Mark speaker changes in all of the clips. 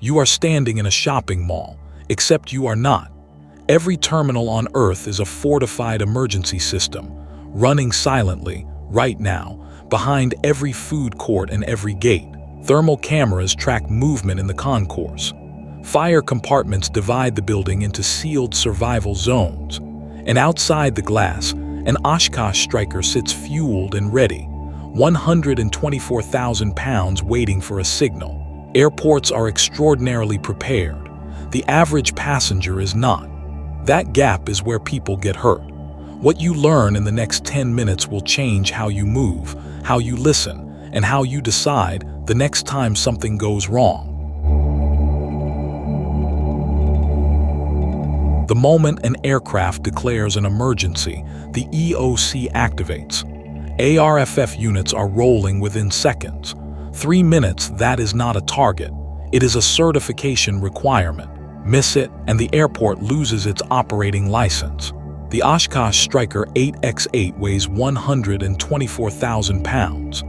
Speaker 1: You are standing in a shopping mall, except you are not. Every terminal on Earth is a fortified emergency system, running silently, right now, behind every food court and every gate. Thermal cameras track movement in the concourse. Fire compartments divide the building into sealed survival zones. And outside the glass, an Oshkosh striker sits fueled and ready, 124,000 pounds waiting for a signal. Airports are extraordinarily prepared. The average passenger is not. That gap is where people get hurt. What you learn in the next 10 minutes will change how you move, how you listen, and how you decide the next time something goes wrong. The moment an aircraft declares an emergency, the EOC activates. ARFF units are rolling within seconds. 3 minutes, that is not a target. It is a certification requirement. Miss it, and the airport loses its operating license. The Oshkosh Striker 8X8 weighs 124,000 pounds.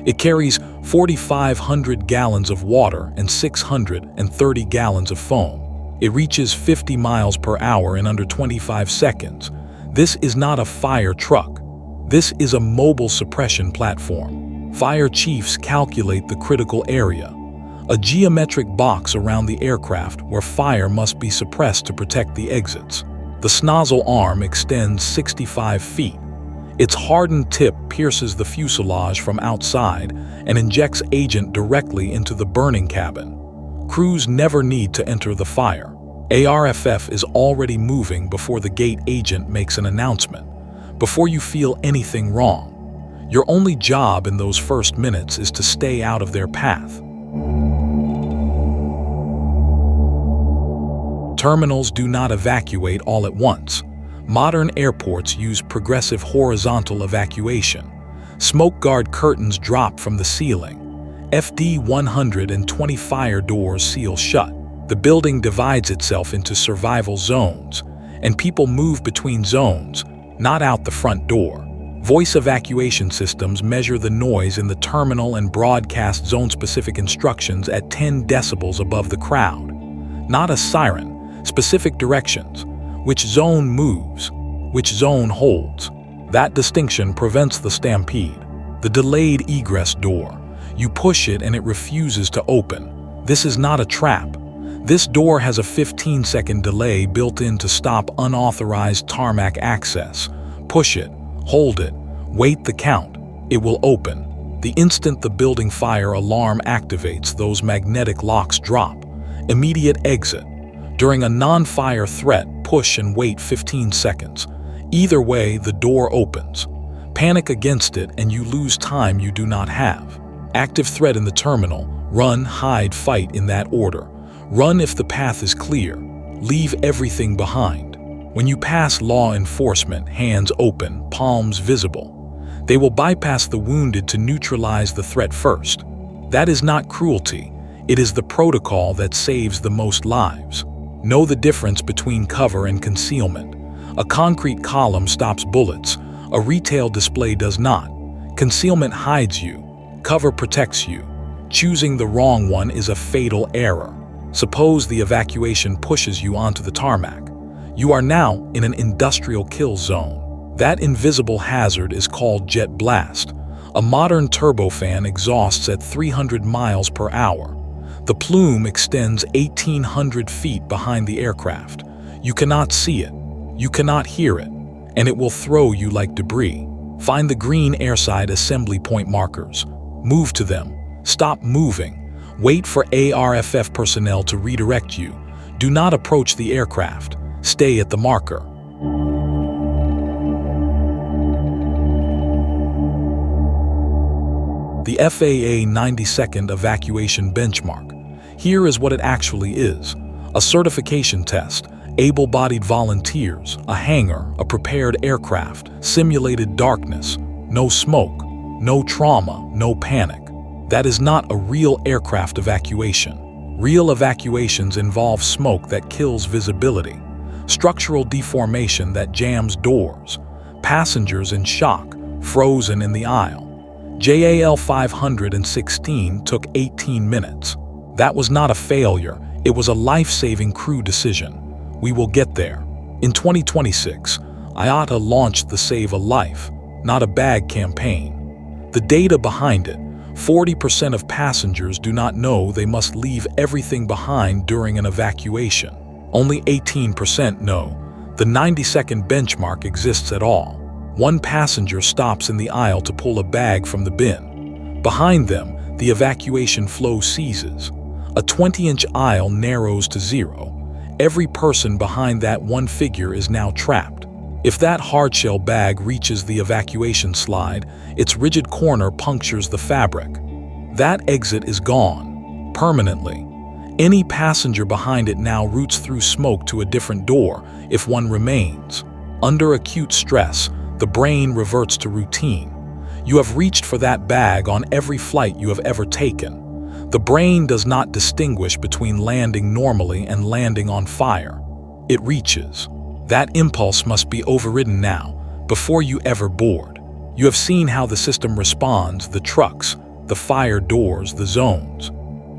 Speaker 1: It carries 4,500 gallons of water and 630 gallons of foam. It reaches 50 miles per hour in under 25 seconds. This is not a fire truck. This is a mobile suppression platform. Fire chiefs calculate the critical area, a geometric box around the aircraft where fire must be suppressed to protect the exits. The snozzle arm extends 65 feet. Its hardened tip pierces the fuselage from outside and injects agent directly into the burning cabin. Crews never need to enter the fire. ARFF is already moving before the gate agent makes an announcement, before you feel anything wrong. Your only job in those first minutes is to stay out of their path. Terminals do not evacuate all at once. Modern airports use progressive horizontal evacuation. Smoke guard curtains drop from the ceiling. FD 120 fire doors seal shut. The building divides itself into survival zones, and people move between zones, not out the front door. Voice evacuation systems measure the noise in the terminal and broadcast zone-specific instructions at 10 decibels above the crowd. Not a siren, specific directions. Which zone moves, which zone holds. That distinction prevents the stampede. The delayed egress door. You push it and it refuses to open. This is not a trap. This door has a 15-second delay built in to stop unauthorized tarmac access. Push it, hold it, wait the count. It will open. The instant the building fire alarm activates, those magnetic locks drop. Immediate exit. During a non-fire threat, push and wait 15 seconds. Either way, the door opens. Panic against it and you lose time you do not have. Active threat in the terminal. Run, hide, fight in that order. Run if the path is clear. Leave everything behind. When you pass law enforcement, hands open, palms visible. They will bypass the wounded to neutralize the threat first. That is not cruelty. It is the protocol that saves the most lives. Know the difference between cover and concealment. A concrete column stops bullets. A retail display does not. Concealment hides you. Cover protects you. Choosing the wrong one is a fatal error. Suppose the evacuation pushes you onto the tarmac. You are now in an industrial kill zone. That invisible hazard is called jet blast. A modern turbofan exhausts at 300 miles per hour. The plume extends 1,800 feet behind the aircraft. You cannot see it. You cannot hear it. And it will throw you like debris. Find the green airside assembly point markers. Move to them. Stop moving. Wait for ARFF personnel to redirect you. Do not approach the aircraft. Stay at the marker. The FAA 90-second evacuation benchmark. Here is what it actually is. A certification test, able-bodied volunteers, a hangar, a prepared aircraft, simulated darkness, no smoke, no trauma, no panic. That is not a real aircraft evacuation. Real evacuations involve smoke that kills visibility, structural deformation that jams doors, passengers in shock, frozen in the aisle. JAL 516 took 18 minutes. That was not a failure, it was a life-saving crew decision. We will get there. In 2026, IATA launched the Save a Life, Not a Bag campaign. The data behind it: 40% of passengers do not know they must leave everything behind during an evacuation. Only 18% know the 90-second benchmark exists at all. One passenger stops in the aisle to pull a bag from the bin. Behind them, the evacuation flow ceases. A 20-inch aisle narrows to zero. Every person behind that one figure is now trapped. If that hardshell bag reaches the evacuation slide, its rigid corner punctures the fabric. That exit is gone, permanently. Any passenger behind it now routes through smoke to a different door if one remains. Under acute stress, the brain reverts to routine. You have reached for that bag on every flight you have ever taken. The brain does not distinguish between landing normally and landing on fire. It reaches. That impulse must be overridden now, before you ever board. You have seen how the system responds: the trucks, the fire doors, the zones.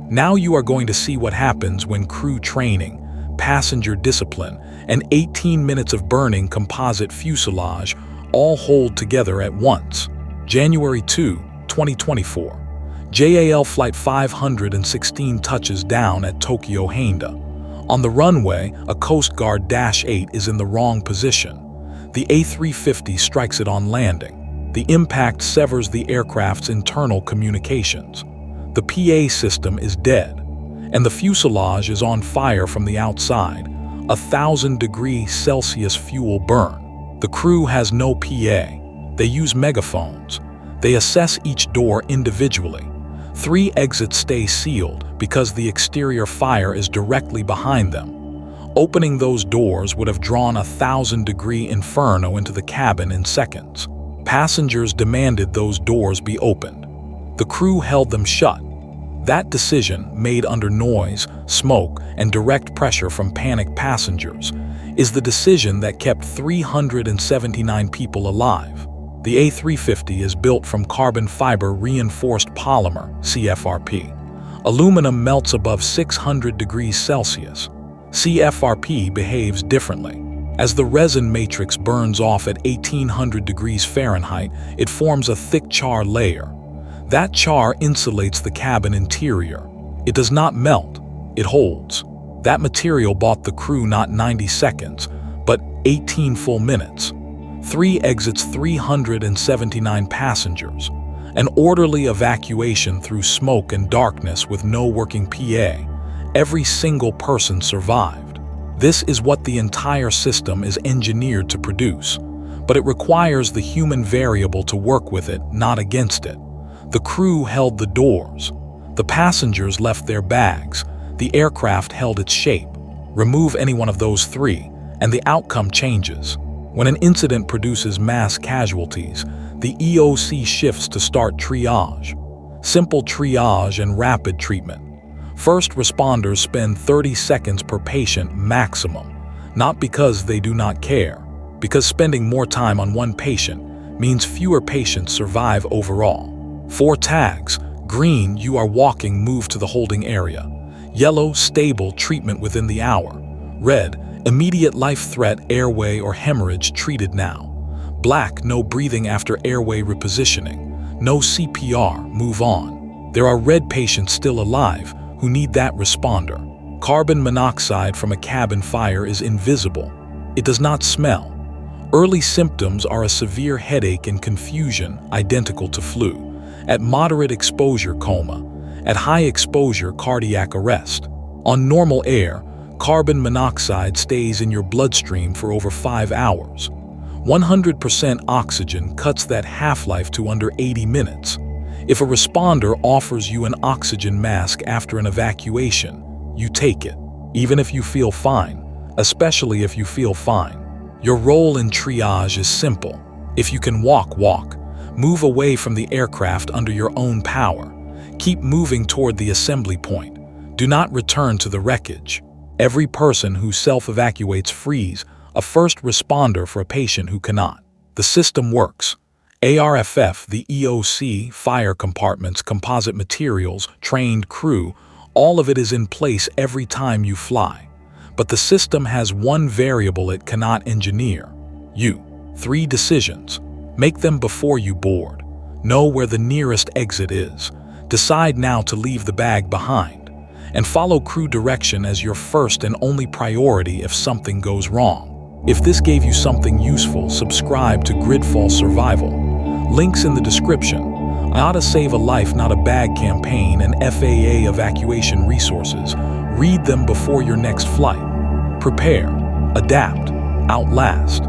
Speaker 1: Now you are going to see what happens when crew training, passenger discipline, and 18 minutes of burning composite fuselage all hold together at once. January 2, 2024. JAL Flight 516 touches down at Tokyo Haneda. On the runway, a Coast Guard Dash 8 is in the wrong position. The A350 strikes it on landing. The impact severs the aircraft's internal communications. The PA system is dead, and the fuselage is on fire from the outside. 1,000°C fuel burn. The crew has no PA. They use megaphones. They assess each door individually. 3 exits stay sealed because the exterior fire is directly behind them. Opening those doors would have drawn a 1,000-degree inferno into the cabin in seconds. Passengers demanded those doors be opened. The crew held them shut. That decision, made under noise, smoke, and direct pressure from panicked passengers, is the decision that kept 379 people alive. The A350 is built from carbon fiber reinforced polymer, CFRP. Aluminum melts above 600°C. CFRP behaves differently. As the resin matrix burns off at 1800°F, it forms a thick char layer. That char insulates the cabin interior. It does not melt, it holds. That material bought the crew not 90 seconds, but 18 full minutes. 3 exits, 379 passengers. An orderly evacuation through smoke and darkness with no working PA. Every single person survived. This is what the entire system is engineered to produce, but it requires the human variable to work with it, not against it. The crew held the doors. The passengers left their bags. The aircraft held its shape. Remove any one of those 3, and the outcome changes. When an incident produces mass casualties, the EOC shifts to start triage. Simple triage and rapid treatment. First responders spend 30 seconds per patient maximum, not because they do not care, because spending more time on one patient means fewer patients survive overall. 4 tags: green, you are walking, move to the holding area. Yellow, stable, treatment within the hour. Red, immediate life threat, airway or hemorrhage, treated now. Black, no breathing after airway repositioning. No CPR, move on. There are red patients still alive who need that responder. Carbon monoxide from a cabin fire is invisible. It does not smell. Early symptoms are a severe headache and confusion, identical to flu. At moderate exposure, coma. At high exposure, cardiac arrest. On normal air, carbon monoxide stays in your bloodstream for over 5 hours. 100% oxygen cuts that half-life to under 80 minutes. If a responder offers you an oxygen mask after an evacuation, you take it, even if you feel fine, especially if you feel fine. Your role in triage is simple. If you can walk, walk. Move away from the aircraft under your own power. Keep moving toward the assembly point. Do not return to the wreckage. Every person who self-evacuates frees a first responder for a patient who cannot. The system works. ARFF, the EOC, fire compartments, composite materials, trained crew, All of it is in place every time you fly. But the system has one variable it cannot engineer: you. 3 decisions. Make them before you board. Know where the nearest exit is. Decide now to leave the bag behind. And follow crew direction as your first and only priority if something goes wrong. If this gave you something useful, subscribe to Gridfall Survival. Links in the description. How to Save a Life Not a Bag campaign and FAA evacuation resources. Read them before your next flight. Prepare, adapt, outlast.